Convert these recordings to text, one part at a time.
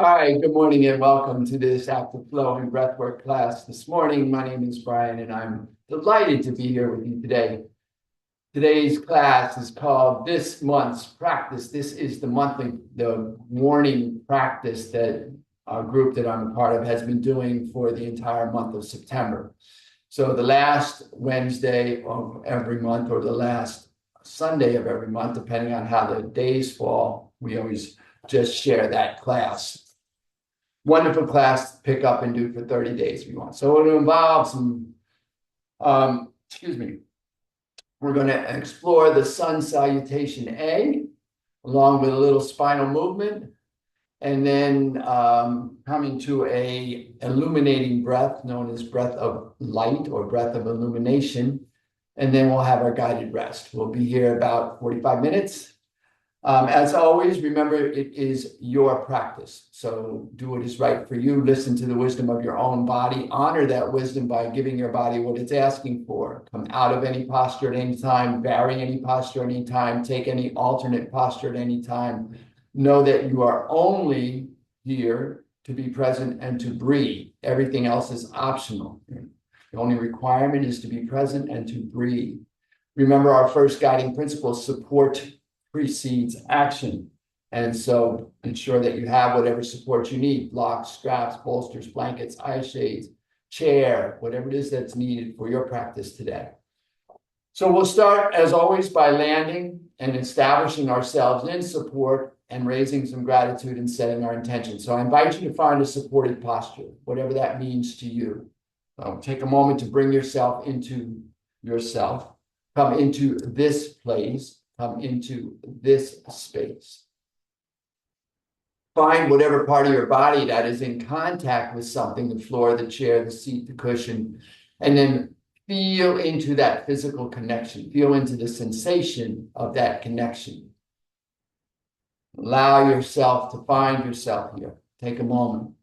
All right, good morning and welcome to this active flow and breathwork class this morning. My name is Brian and I'm delighted to be here with you today. Today's class is called This Month's Practice. This is the morning practice that our group that I'm a part of has been doing for the entire month of September. So the last Wednesday of every month or the last Sunday of every month, depending on how the days fall, we always just share that class. Wonderful class to pick up and do for 30 days if you want. So it'll involve some, we're going to explore the sun salutation A, along with a little spinal movement, and then coming to a illuminating breath known as breath of light or breath of illumination. And then we'll have our guided rest. We'll be here about 45 minutes. As always, remember, it is your practice. So do what is right for you. Listen to the wisdom of your own body. Honor that wisdom by giving your body what it's asking for. Come out of any posture at any time, vary any posture at any time, take any alternate posture at any time. Know that you are only here to be present and to breathe. Everything else is optional. The only requirement is to be present and to breathe. Remember, our first guiding principle, support precedes action. And so ensure that you have whatever support you need, blocks, straps, bolsters, blankets, eye shades, chair, whatever it is that's needed for your practice today. So we'll start, as always, by landing and establishing ourselves in support and raising some gratitude and setting our intention. So I invite you to find a supported posture, whatever that means to you. So take a moment to bring yourself into yourself. Come into this place. Come into this space. Find whatever part of your body that is in contact with something, the floor, the chair, the seat, the cushion, and then feel into that physical connection. Feel into the sensation of that connection. Allow yourself to find yourself here. Take a moment.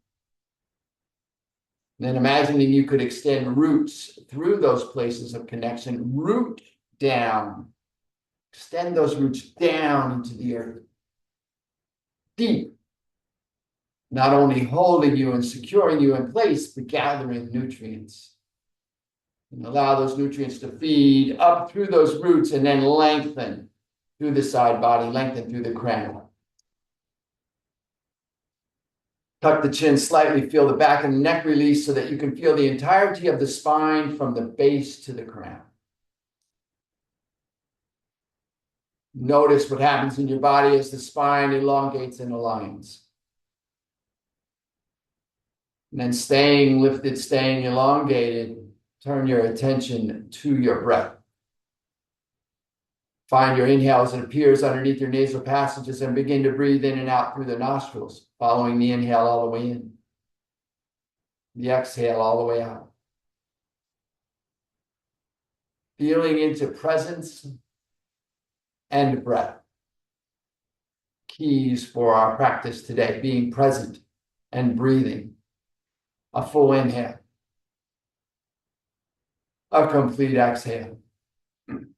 And then imagining you could extend roots through those places of connection, root down. Extend those roots down into the earth, deep, not only holding you and securing you in place, but gathering nutrients. And allow those nutrients to feed up through those roots and then lengthen through the side body, lengthen through the crown. Tuck the chin slightly, feel the back and neck release so that you can feel the entirety of the spine from the base to the crown. Notice what happens in your body as the spine elongates and aligns. And then staying lifted, staying elongated, turn your attention to your breath. Find your inhale as it appears underneath your nasal passages and begin to breathe in and out through the nostrils, following the inhale all the way in. The exhale all the way out. Feeling into presence and breath. Keys for our practice today, being present and breathing. A full inhale. A complete exhale. And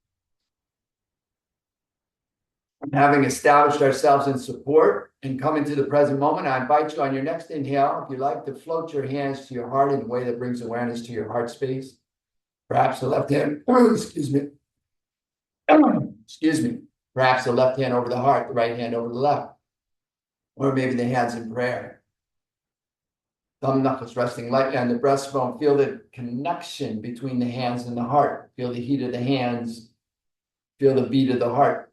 having established ourselves in support and come into the present moment, I invite you on your next inhale, if you like, to float your hands to your heart in a way that brings awareness to your heart space. Perhaps the left hand, perhaps the left hand over the heart, the right hand over the left. Or maybe the hands in prayer. Thumb knuckles resting lightly on the breastbone. Feel the connection between the hands and the heart. Feel the heat of the hands. Feel the beat of the heart.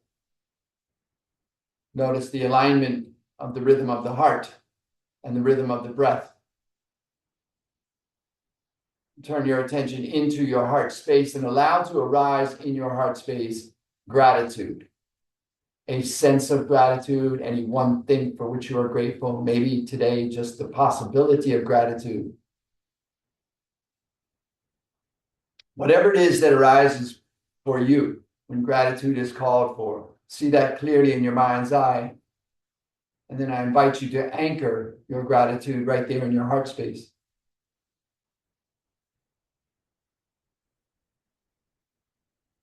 Notice the alignment of the rhythm of the heart and the rhythm of the breath. Turn your attention into your heart space and allow to arise in your heart space gratitude. A sense of gratitude, any one thing for which you are grateful. Maybe today just the possibility of gratitude. Whatever it is that arises for you when gratitude is called for, see that clearly in your mind's eye. And then I invite you to anchor your gratitude right there in your heart space.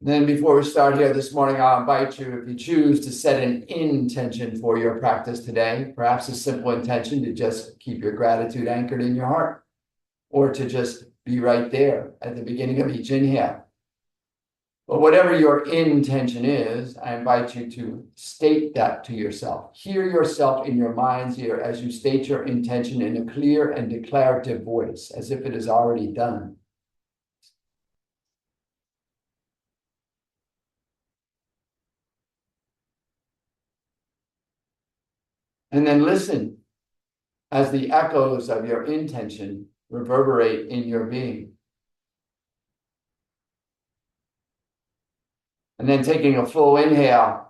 Then before we start here this morning, I'll invite you, if you choose, to set an intention for your practice today. Perhaps a simple intention to just keep your gratitude anchored in your heart, or to just be right there at the beginning of each inhale. But whatever your intention is, I invite you to state that to yourself. Hear yourself in your mind's ear as you state your intention in a clear and declarative voice, as if it is already done. And then listen as the echoes of your intention reverberate in your being. And then taking a full inhale.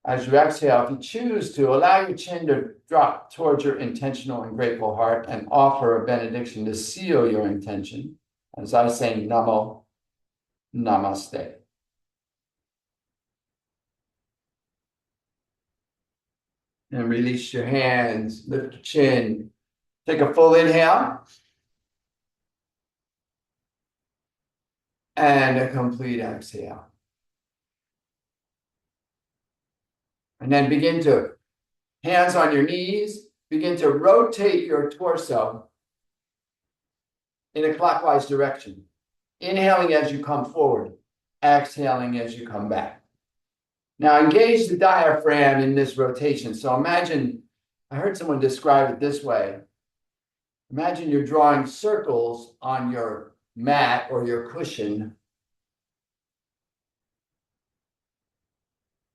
As you exhale, if you choose to, allow your chin to drop towards your intentional and grateful heart and offer a benediction to seal your intention. As I say, Namo, Namaste. And release your hands, lift your chin. Take a full inhale. And a complete exhale. And then begin to, hands on your knees, begin to rotate your torso in a clockwise direction. Inhaling as you come forward, exhaling as you come back. Now engage the diaphragm in this rotation. So imagine, I heard someone describe it this way. Imagine you're drawing circles on your mat or your cushion.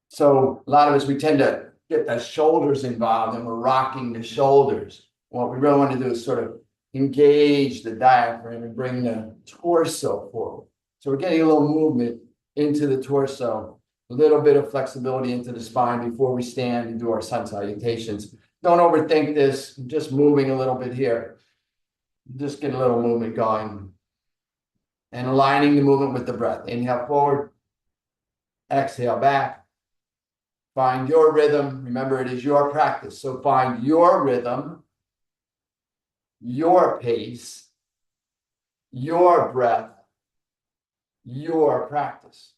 So a lot of us, we tend to get the shoulders involved and we're rocking the shoulders. What we really want to do is sort of engage the diaphragm and bring the torso forward. So we're getting a little movement into the torso, a little bit of flexibility into the spine before we stand and do our sun salutations. Don't overthink this, just moving a little bit here. Just get a little movement going. And aligning the movement with the breath. Inhale forward, exhale back. Find your rhythm. Remember, it is your practice. So find your rhythm, your pace, your breath, your practice.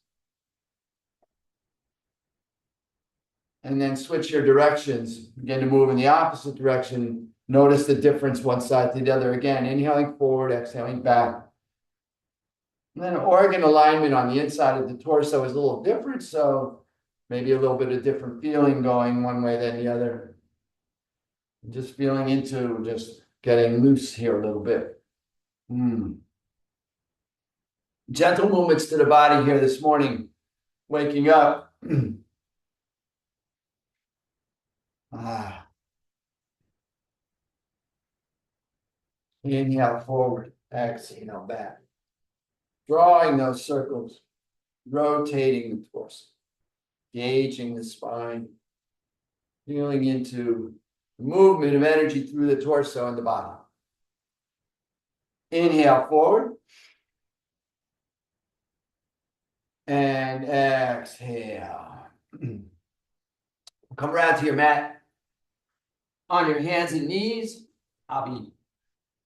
And then switch your directions. Begin to move in the opposite direction. Notice the difference one side to the other. Again, inhaling forward, exhaling back. And then organ alignment on the inside of the torso is a little different. So maybe a little bit of different feeling going one way than the other. Just feeling into just getting loose here a little bit. Gentle movements to the body here this morning. Waking up. Inhale forward, exhale back. Drawing those circles, rotating the torso, engaging the spine, feeling into the movement of energy through the torso and the body. Inhale forward. And exhale. Come around to your mat. On your hands and knees. I'll be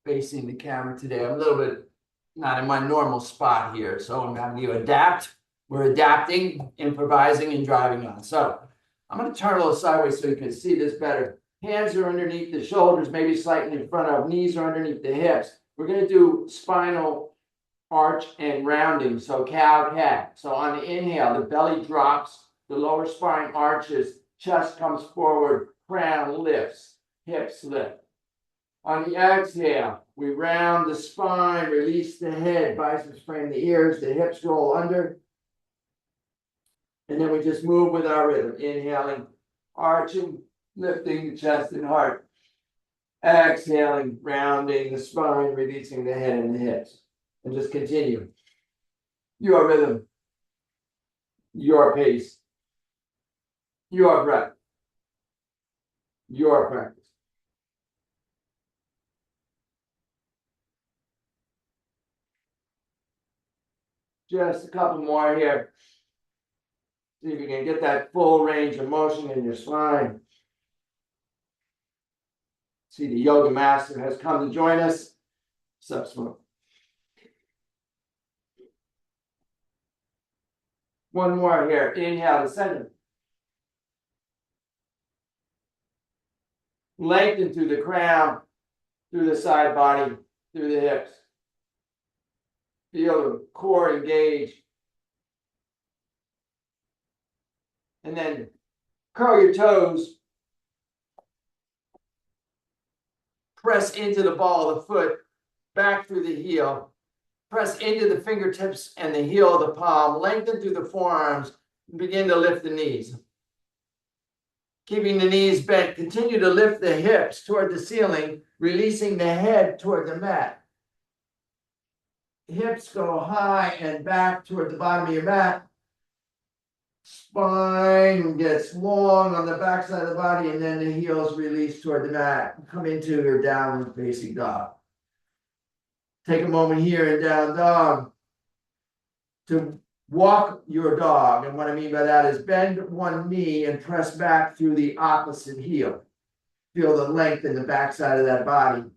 facing the camera today. I'm a little bit not in my normal spot here, so I'm having to adapt. We're adapting, improvising, and driving on. So I'm going to turn a little sideways so you can see this better. Hands are underneath the shoulders, maybe slightly in front of, knees are underneath the hips. We're going to do spinal arch and rounding, so cow cat. So on the inhale, the belly drops, the lower spine arches, chest comes forward, crown lifts, hips lift. On the exhale, we round the spine, release the head, biceps frame the ears, the hips roll under. And then we just move with our rhythm, inhaling, arching, lifting the chest and heart. Exhaling, rounding the spine, releasing the head and the hips. And just continue. Your rhythm, your pace, your breath, your practice. Just a couple more here. See if you can get that full range of motion in your spine. See, the yoga master has come to join us. What's up, Smoke? One more here. Inhale to center. Lengthen through the crown, through the side body, through the hips. Feel the core engage. And then curl your toes. Press into the ball of the foot, back through the heel. Press into the fingertips and the heel of the palm. Lengthen through the forearms. And begin to lift the knees. Keeping the knees bent, continue to lift the hips toward the ceiling, releasing the head toward the mat. Hips go high and back toward the bottom of your mat. Spine gets long on the back side of the body, and then the heels release toward the mat. Come into your downward facing dog. Take a moment here in down dog to walk your dog. And what I mean by that is bend one knee and press back through the opposite heel. Feel the length in the backside of that body. And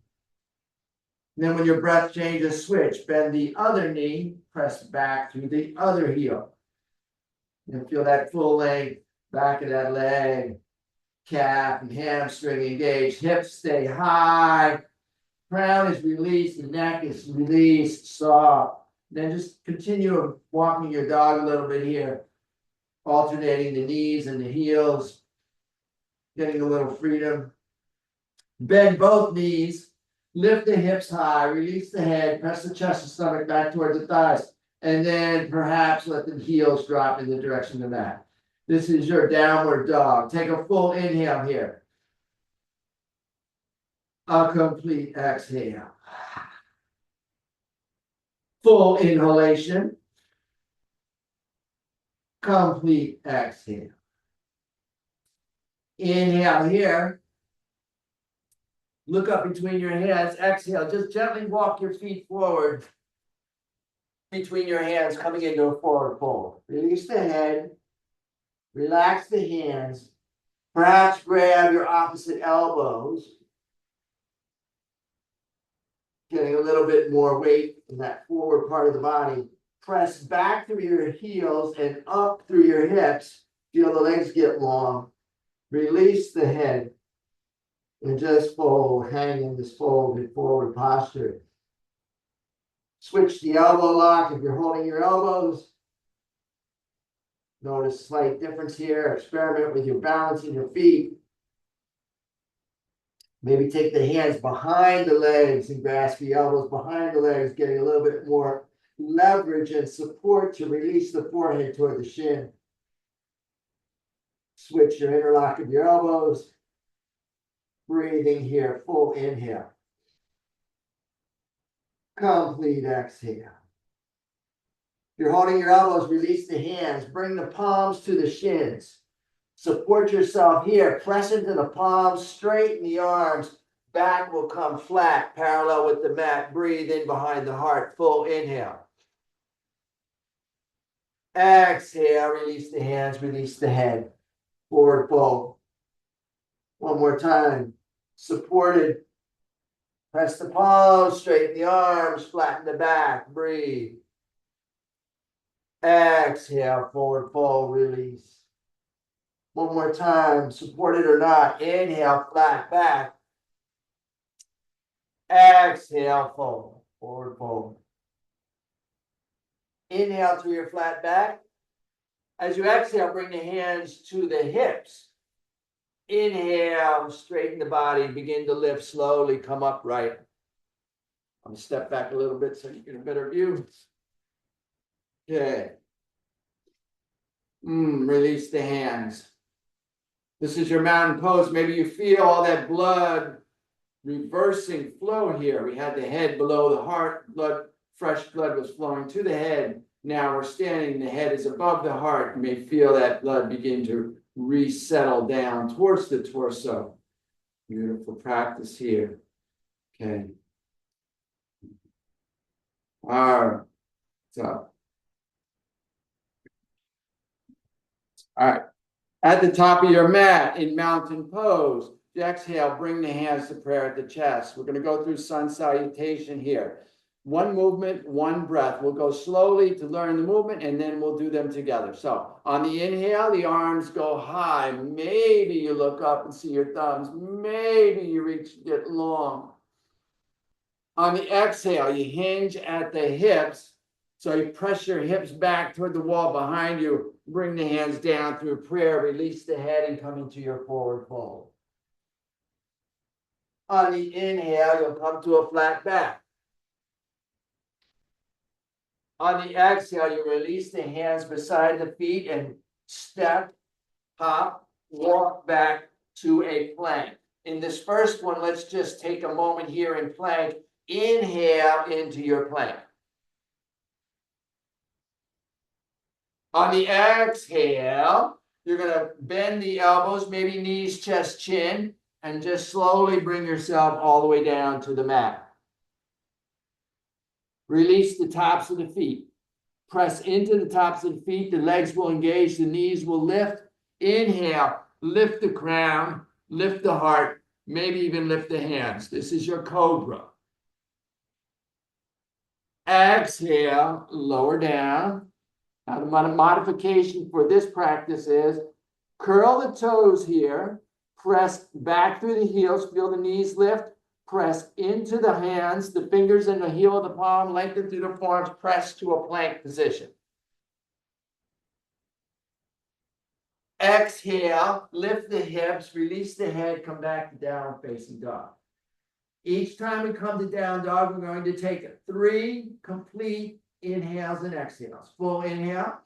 then when your breath changes, switch. Bend the other knee, press back through the other heel. And feel that full length, back of that leg, calf and hamstring engaged. Hips stay high. Crown is released, the neck is released, soft. Then just continue walking your dog a little bit here, alternating the knees and the heels, getting a little freedom. Bend both knees, lift the hips high, release the head, press the chest and stomach back towards the thighs, and then perhaps let the heels drop in the direction of the mat. This is your downward dog. Take a full inhale here. A complete exhale. Full inhalation. Complete exhale. Inhale here. Look up between your hands. Exhale. Just gently walk your feet forward between your hands, coming into a forward fold. Release the head. Relax the hands. Perhaps grab your opposite elbows. Getting a little bit more weight in that forward part of the body. Press back through your heels and up through your hips. Feel the legs get long. Release the head. And just fold, hang in this folded forward posture. Switch the elbow lock if you're holding your elbows. Notice slight difference here. Experiment with your balance in your feet. Maybe take the hands behind the legs and grasp the elbows behind the legs, getting a little bit more leverage and support to release the forehead toward the shin. Switch your interlock of your elbows. Breathing here, full inhale. Complete exhale. If you're holding your elbows, release the hands. Bring the palms to the shins. Support yourself here. Press into the palms, straighten the arms. Back will come flat, parallel with the mat. Breathe in behind the heart. Full inhale. Exhale. Release the hands. Release the head. Forward fold. One more time. Supported. Press the palms. Straighten the arms. Flatten the back. Breathe. Exhale. Forward fold. Release. One more time, supported or not. Inhale, flat back. Exhale, fold. Forward fold. Inhale through your flat back. As you exhale, bring the hands to the hips. Inhale, straighten the body. Begin to lift slowly. Come upright. I'm going to step back a little bit so you get a better view. Okay. Release the hands. This is your mountain pose. Maybe you feel all that blood reversing flow here. We had the head below the heart. Fresh blood was flowing to the head. Now we're standing. The head is above the heart. You may feel that blood begin to resettle down towards the torso. Beautiful practice here. Okay. All right. So. All right. At the top of your mat in mountain pose, exhale, bring the hands to prayer at the chest. We're going to go through sun salutation here. one movement, one breath. We'll go slowly to learn the movement, and then we'll do them together. So on the inhale, the arms go high. Maybe you look up and see your thumbs. Maybe you reach, get long. On the exhale, you hinge at the hips. So you press your hips back toward the wall behind you. Bring the hands down through prayer. Release the head and come into your forward fold. On the inhale, you'll come to a flat back. On the exhale, you release the hands beside the feet and step, hop, walk back to a plank. In this first one, let's just take a moment here in plank. Inhale into your plank. On the exhale, you're going to bend the elbows, maybe knees, chest, chin, and just slowly bring yourself all the way down to the mat. Release the tops of the feet. Press into the tops of the feet. The legs will engage. The knees will lift. Inhale. Lift the crown. Lift the heart. Maybe even lift the hands. This is your cobra. Exhale. Lower down. Now, the modification for this practice is curl the toes here. Press back through the heels. Feel the knees lift. Press into the hands, the fingers and the heel of the palm, lengthen through the forearms, press to a plank position. Exhale, lift the hips, release the head, come back to downward facing dog. Each time we come to down dog, we're going to take 3 complete inhales and exhales. Full inhale.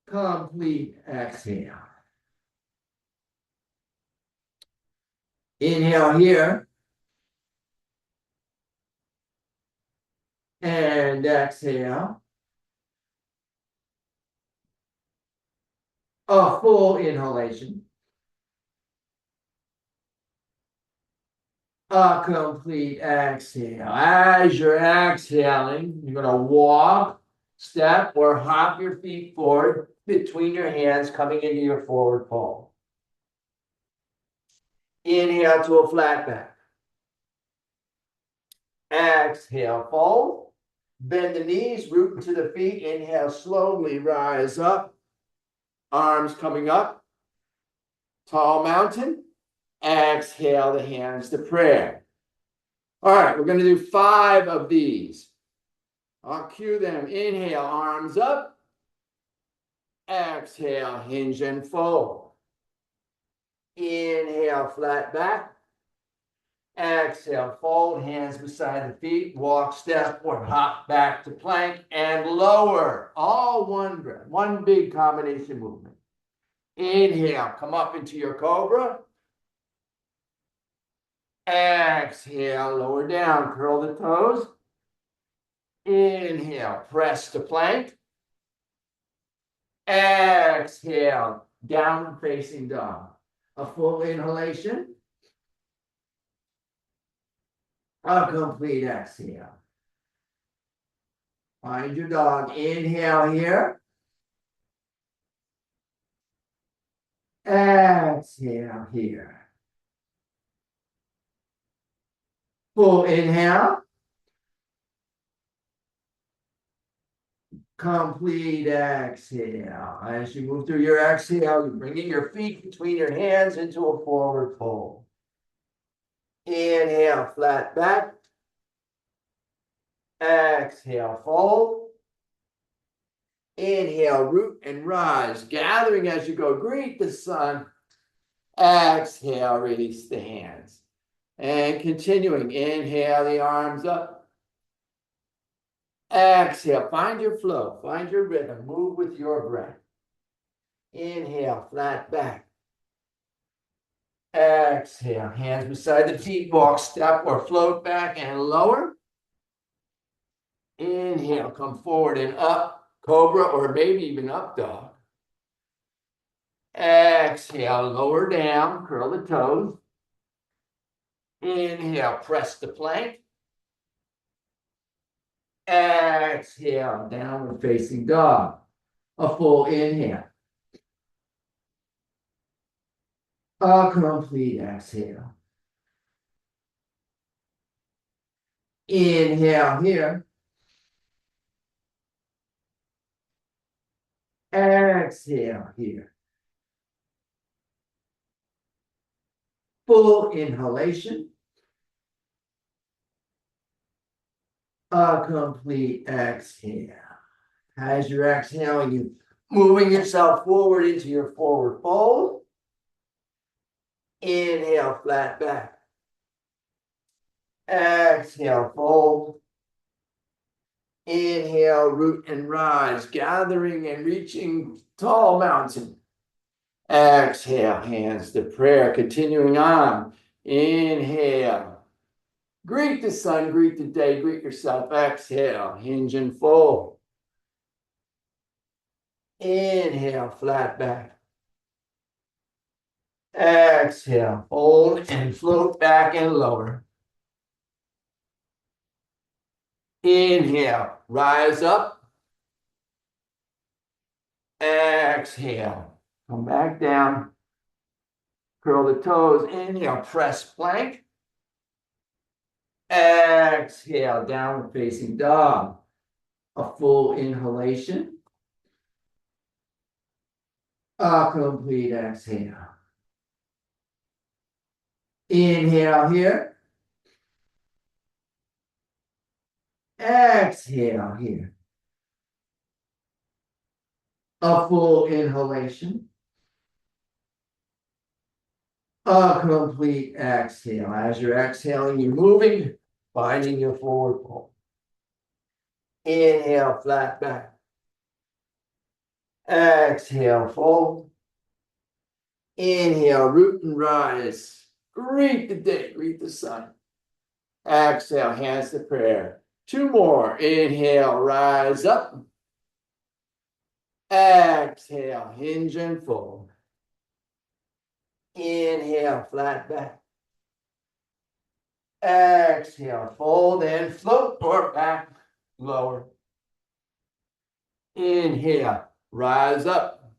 Complete exhale. Inhale here. And exhale. A full inhalation. A complete exhale. As you're exhaling, you're going to walk, step, or hop your feet forward between your hands, coming into your forward fold. Inhale to a flat back. Exhale, fold. Bend the knees, root into the feet. Inhale, slowly rise up. Arms coming up. Tall mountain. Exhale the hands to prayer. All right, we're going to do 5 of these. I'll cue them. Inhale, arms up. Exhale, hinge and fold. Inhale, flat back. Exhale, fold, hands beside the feet. Walk, step, or hop back to plank and lower. All one breath, one big combination movement. Inhale, come up into your cobra. Exhale, lower down, curl the toes. Inhale, press to plank. Exhale, downward facing dog. A full inhalation. A complete exhale. Find your dog. Inhale here. Exhale here. Full inhale. Complete exhale. As you move through your exhale, you're bringing your feet between your hands into a forward fold. Inhale, flat back. Exhale, fold. Inhale, root and rise. Gathering as you go, greet the sun. Exhale, release the hands. And continuing, inhale the arms up. Exhale, find your flow, find your rhythm, move with your breath. Inhale, flat back. Exhale, hands beside the feet, walk, step, or float back and lower. Inhale, come forward and up, cobra, or maybe even up dog. Exhale, lower down, curl the toes. Inhale, press the plank. Exhale, downward facing dog. A full inhale. A complete exhale. Inhale here. Exhale here. Full inhalation. A complete exhale. As you're exhaling, you moving yourself forward into your forward fold. Inhale, flat back. Exhale, fold. Inhale, root and rise, gathering and reaching tall mountain. Exhale, hands to prayer, continuing on. Inhale. Greet the sun, greet the day, greet yourself. Exhale, hinge and fold. Inhale, flat back. Exhale, fold and float back and lower. Inhale, rise up. Exhale, come back down. Curl the toes. Inhale, press plank. Exhale, downward facing dog. A full inhalation. A complete exhale. Inhale here. Exhale here. A full inhalation. A complete exhale. As you're exhaling, you're moving, finding your forward fold. Inhale, flat back. Exhale, fold. Inhale, root and rise. Greet the day, greet the sun. Exhale, hands to prayer. Two more. Inhale, rise up. Exhale, hinge and fold. Inhale, flat back. Exhale, fold and float or back, lower. Inhale, rise up.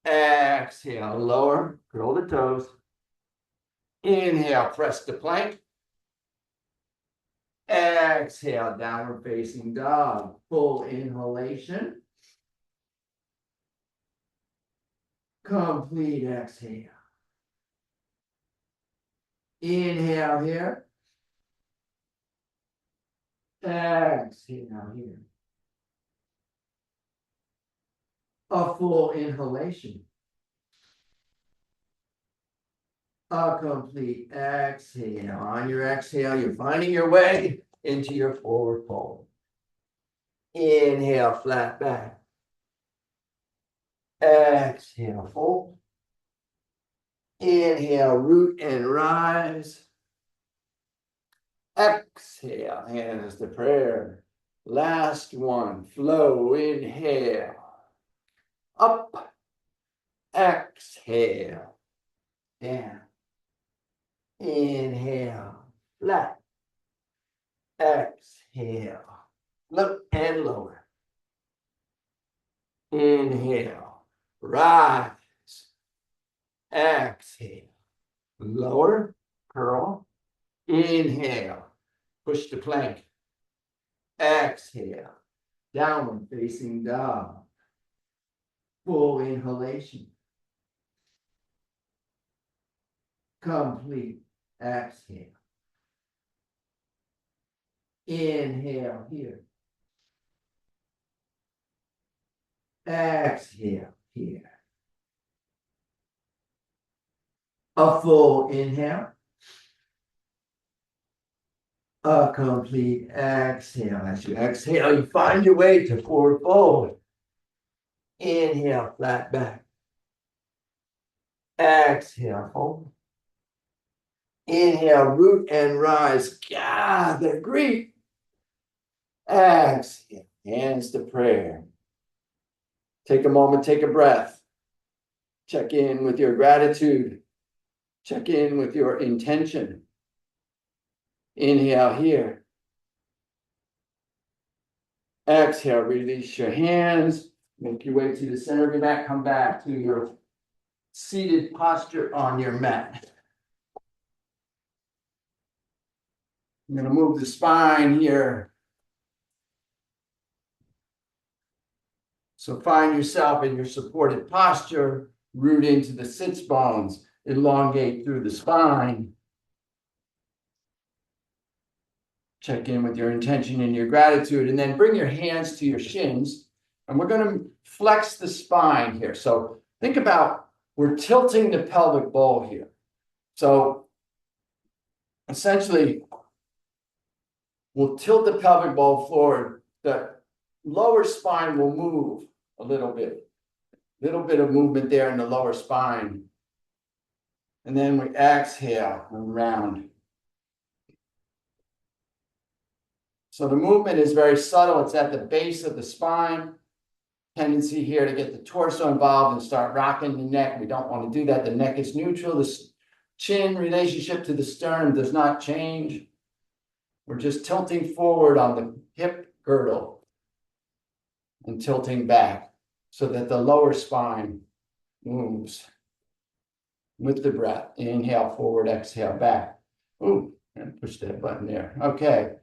Exhale, lower, curl the toes. Inhale, press the plank. Exhale, downward facing dog. Full inhalation. Complete exhale. Inhale here. Exhale here. A full inhalation. A complete exhale. On your exhale, you're finding your way into your forward fold. Inhale, flat back. Exhale, fold. Inhale, root and rise. Exhale, hands to prayer. Last one, flow, inhale. Up. Exhale. Down. Inhale, flat. Exhale, look and lower. Inhale, rise. Exhale, lower, curl. Inhale, push the plank. Exhale, downward facing dog. Full inhalation. Complete exhale. Inhale here. Exhale here. A full inhale. A complete exhale. As you exhale, you find your way to forward fold. Inhale, flat back. Exhale, fold. Inhale, root and rise. Gather, greet. Exhale, hands to prayer. Take a moment, take a breath. Check in with your gratitude. Check in with your intention. Inhale here. Exhale, release your hands. Make your way to the center of your mat. Come back to your seated posture on your mat. I'm going to move the spine here. So find yourself in your supported posture, root into the sits bones, elongate through the spine. Check in with your intention and your gratitude, and then bring your hands to your shins. And we're going to flex the spine here. So think about, we're tilting the pelvic bowl here. So essentially, we'll tilt the pelvic bowl forward. The lower spine will move a little bit of movement there in the lower spine. And then we exhale and round. So the movement is very subtle. It's at the base of the spine. Tendency here to get the torso involved and start rocking the neck. We don't want to do that. The neck is neutral. The chin relationship to the sternum does not change. We're just tilting forward on the hip girdle and tilting back so that the lower spine moves with the breath. Inhale forward, exhale back. Ooh, and push that button there. Okay.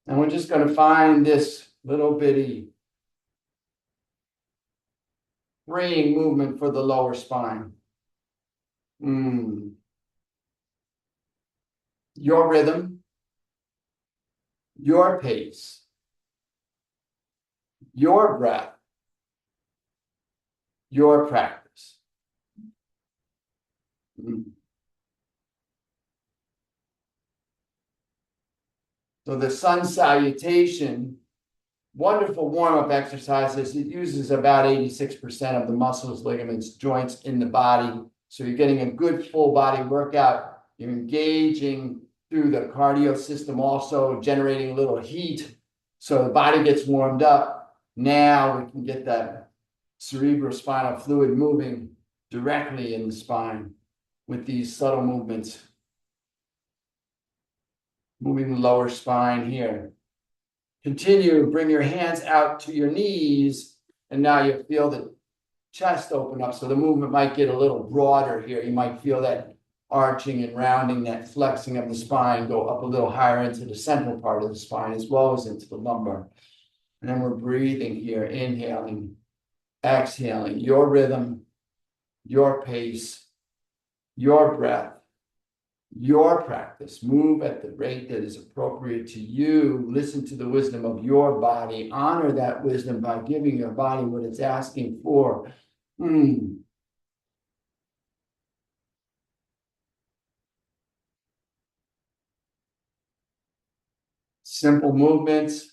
And we're just going to find this little bitty freeing movement for the lower spine. Your rhythm, your pace, your breath, your practice. So the sun salutation, wonderful warm-up exercises. It uses about 86% of the muscles, ligaments, joints in the body. So you're getting a good full body workout. You're engaging through the cardio system, also generating a little heat. So the body gets warmed up. Now we can get that cerebrospinal fluid moving directly in the spine with these subtle movements. Moving the lower spine here. Continue, bring your hands out to your knees, and now you feel the chest open up. So the movement might get a little broader here. You might feel that arching and rounding, that flexing of the spine go up a little higher into the central part of the spine as well as into the lumbar. And then we're breathing here, inhaling, exhaling, your rhythm, your pace, your breath, your practice. Move at the rate that is appropriate to you. Listen to the wisdom of your body. Honor that wisdom by giving your body what it's asking for. Simple movements,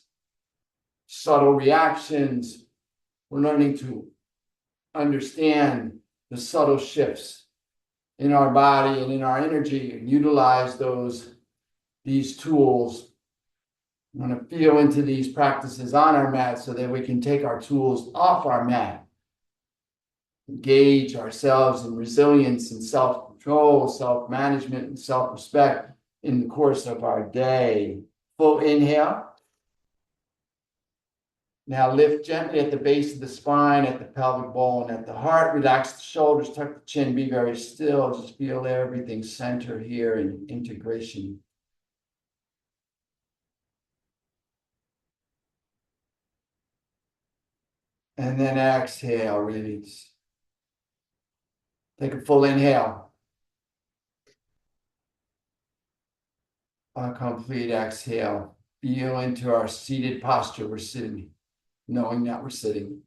subtle reactions. We're learning to understand the subtle shifts in our body and in our energy and utilize these tools. We want to feel into these practices on our mat so that we can take our tools off our mat. Engage ourselves in resilience and self-control, self-management, and self-respect in the course of our day. Full inhale. Now lift gently at the base of the spine, at the pelvic bowl, and at the heart. Relax the shoulders, tuck the chin, be very still. Just feel everything center here in integration. And then exhale, release. Take a full inhale. A complete exhale. Feel into our seated posture. We're sitting, knowing that we're sitting.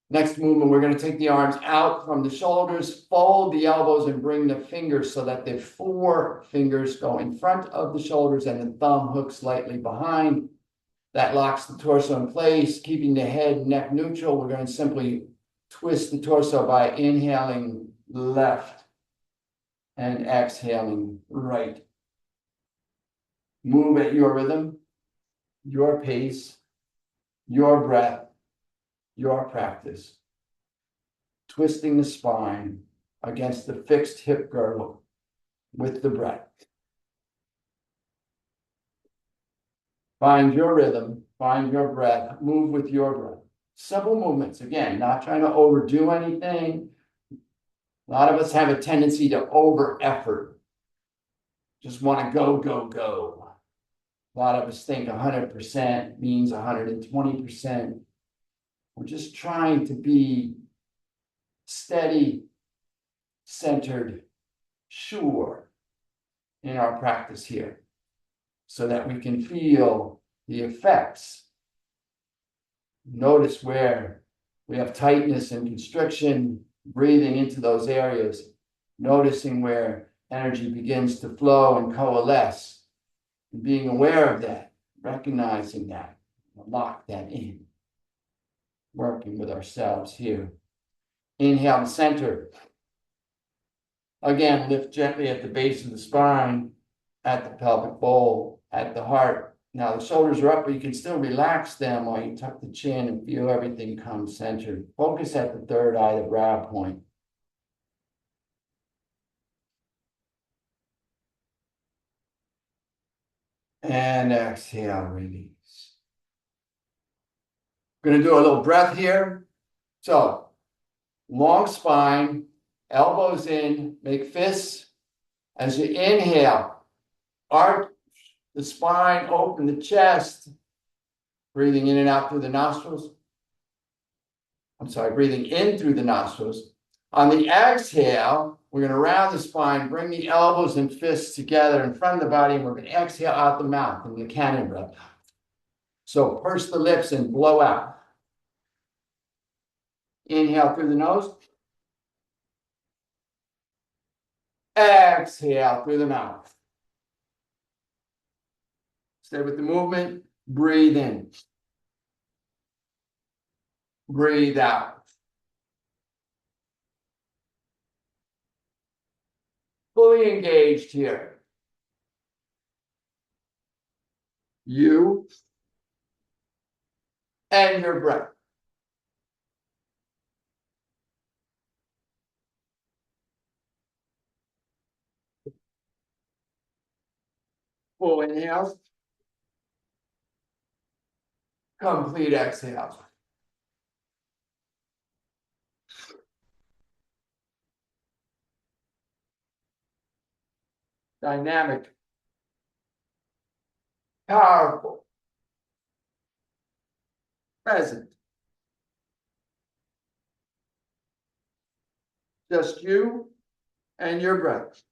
Next movement, we're going to take the arms out from the shoulders, fold the elbows, and bring the fingers so that the four fingers go in front of the shoulders and the thumb hooks slightly behind. That locks the torso in place, keeping the head and neck neutral. We're going to simply twist the torso by inhaling left and exhaling right. Move at your rhythm, your pace, your breath, your practice. Twisting the spine against the fixed hip girdle with the breath. Find your rhythm, find your breath, move with your breath. Simple movements, again, not trying to overdo anything. A lot of us have a tendency to over effort. Just want to go, go, go. A lot of us think 100% means 120%. We're just trying to be steady, centered, sure in our practice here, so that we can feel the effects. Notice where we have tightness and constriction, breathing into those areas, noticing where energy begins to flow and coalesce, and being aware of that, recognizing that, lock that in, working with ourselves here. Inhale to center. Again, lift gently at the base of the spine, at the pelvic bowl, at the heart. Now the shoulders are up, but you can still relax them while you tuck the chin and feel everything come centered. Focus at the third eye, the brow point. And exhale, release. We're going to do a little breath here. So, long spine, elbows in, make fists. As you inhale, arch the spine, open the chest, breathing in and out through the nostrils. I'm sorry, breathing in through the nostrils. On the exhale, we're going to round the spine, bring the elbows and fists together in front of the body, and we're going to exhale out the mouth in the cannon breath. So purse the lips and blow out. Inhale through the nose. Exhale through the mouth. Stay with the movement. Breathe in. Breathe out. Fully engaged here. You and your breath. Full inhales. Complete exhales. Dynamic. Powerful. Present. Just you and your breath.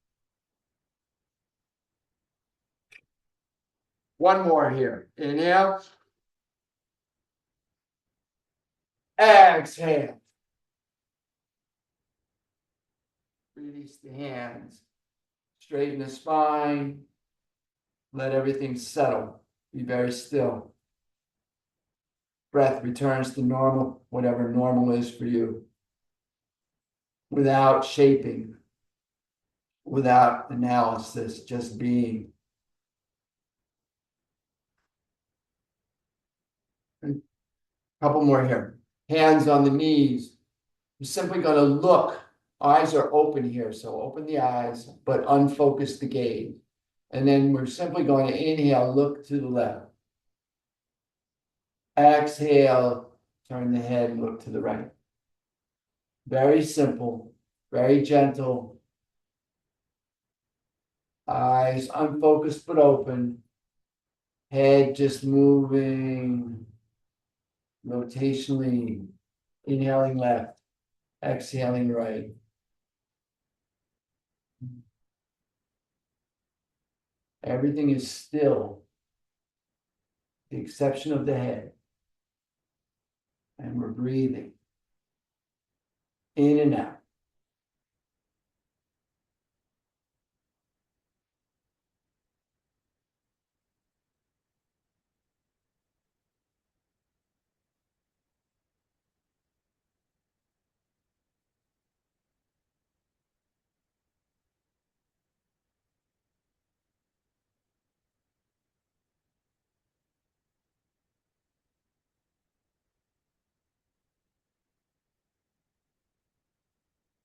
One more here. Inhale. Exhale. Release the hands. Straighten the spine. Let everything settle. Be very still. Breath returns to normal, whatever normal is for you. Without shaping, without analysis, just being. A couple more here. Hands on the knees. You're simply going to look. Eyes are open here, so open the eyes, but unfocus the gaze. And then we're simply going to inhale, look to the left. Exhale, turn the head and look to the right. Very simple, very gentle. Eyes unfocused but open. Head just moving rotationally. Inhaling left, exhaling right. Everything is still, with the exception of the head. And we're breathing in and out.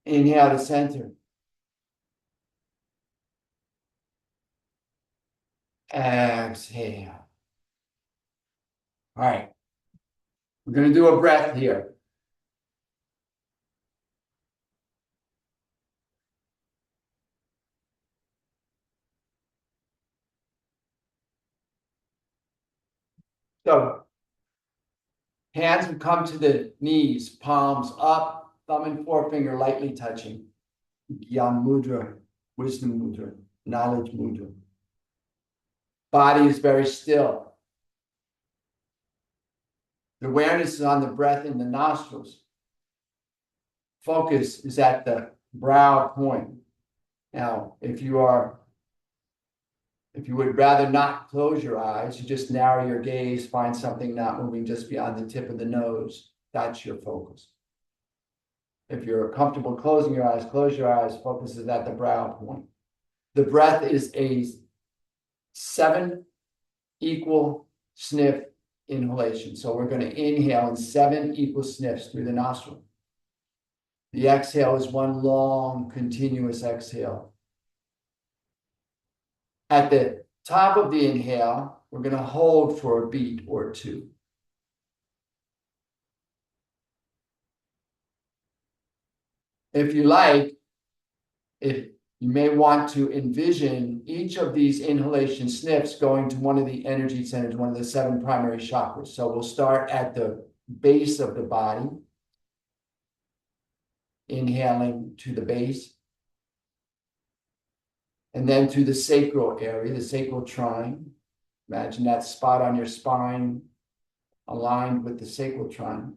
Inhale to center. Exhale. All right. We're going to do a breath here. So hands would come to the knees, palms up, thumb and forefinger lightly touching. Gyan mudra, wisdom mudra, knowledge mudra. Body is very still. The awareness is on the breath in the nostrils. Focus is at the brow point. Now, if you would rather not close your eyes, you just narrow your gaze, find something not moving just beyond the tip of the nose. That's your focus. If you're comfortable closing your eyes, close your eyes. Focus is at the brow point. The breath is a 7 equal sniff inhalation. So we're going to inhale in 7 equal sniffs through the nostril. The exhale is one long, continuous exhale. At the top of the inhale, we're going to hold for a beat or 2. If you like, you may want to envision each of these inhalation sniffs going to one of the energy centers, one of the 7 primary chakras. So we'll start at the base of the body, inhaling to the base, and then to the sacral area, the sacral trine. Imagine that spot on your spine aligned with the sacral trine.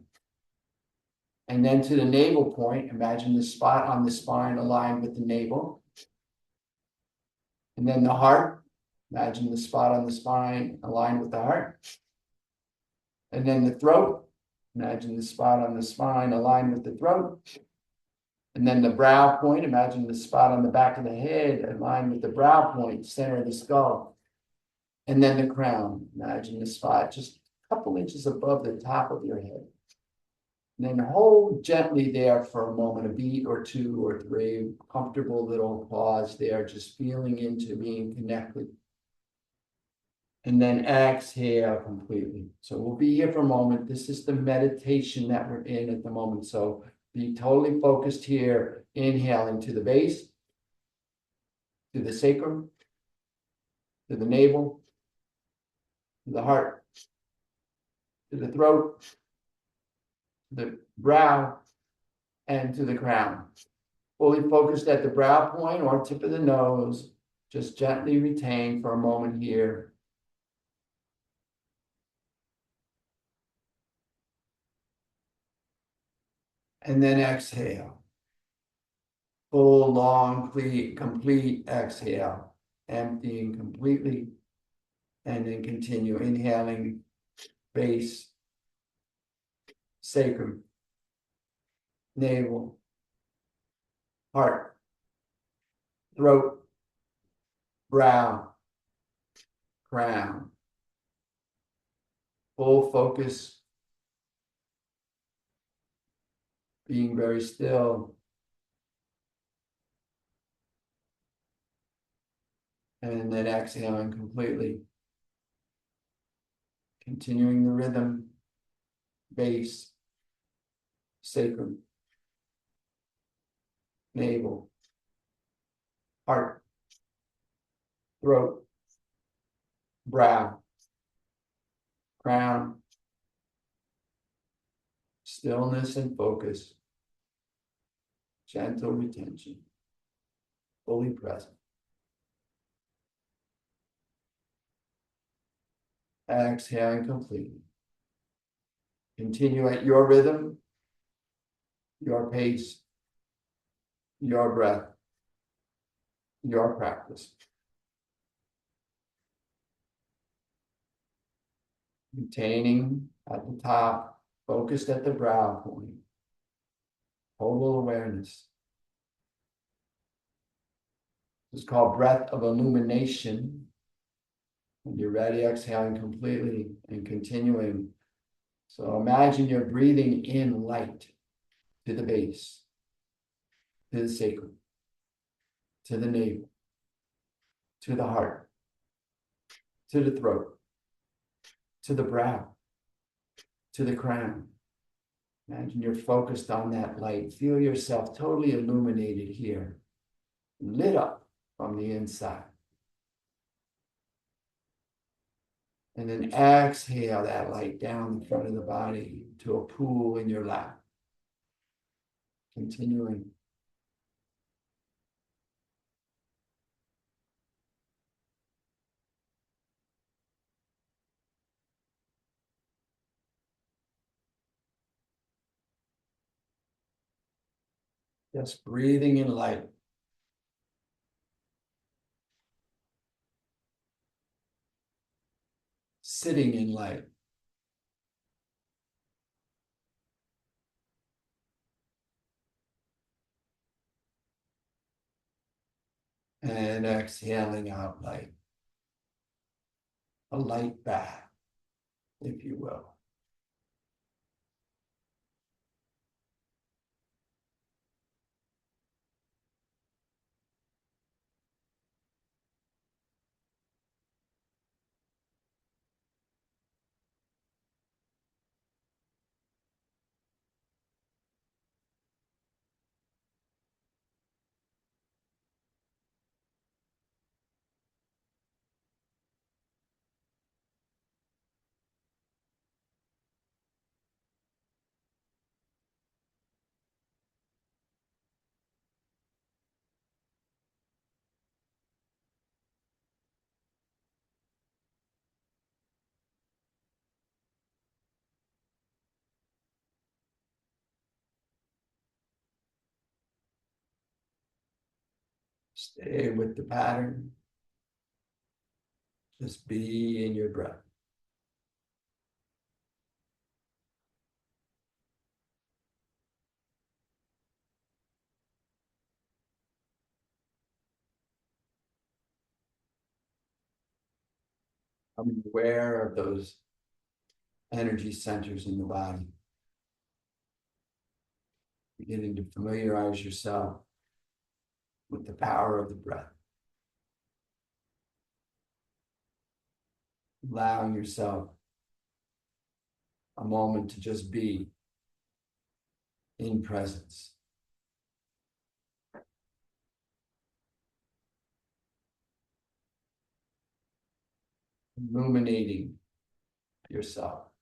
And then to the navel point, imagine the spot on the spine aligned with the navel. And then the heart, imagine the spot on the spine aligned with the heart. And then the throat, imagine the spot on the spine aligned with the throat. And then the brow point, imagine the spot on the back of the head aligned with the brow point, center of the skull. And then the crown, imagine the spot just a couple inches above the top of your head. And then hold gently there for a moment, a beat or 2 or 3, comfortable little pause there, just feeling into being connected. And then exhale completely. So we'll be here for a moment. This is the meditation that we're in at the moment. So be totally focused here, inhaling to the base, to the sacrum, to the navel, to the heart, to the throat, the brow, and to the crown. Fully focused at the brow point or tip of the nose. Just gently retain for a moment here. And then exhale. Full, long, complete exhale. Emptying completely. And then continue inhaling base, sacrum, navel, heart, throat, brow, crown. Full focus, being very still. And then exhaling completely. Continuing the rhythm, base, sacrum, navel, heart, throat, brow, crown, stillness and focus, gentle retention, fully present. Exhaling completely. Continue at your rhythm, your pace, your breath, your practice. Retaining at the top, focused at the brow point. Total awareness. It's called breath of illumination. When you're ready, exhaling completely and continuing. So imagine you're breathing in light to the base, to the sacrum, to the navel, to the heart, to the throat, to the brow, to the crown. Imagine you're focused on that light. Feel yourself totally illuminated here, lit up from the inside. And then exhale that light down the front of the body to a pool in your lap. Continuing. Just breathing in light. Sitting in light. And exhaling out light. A light bath, if you will. Stay with the pattern. Just be in your breath. I'm aware of those energy centers in the body. Beginning to familiarize yourself with the power of the breath. Allowing yourself a moment to just be in presence. Illuminating yourself.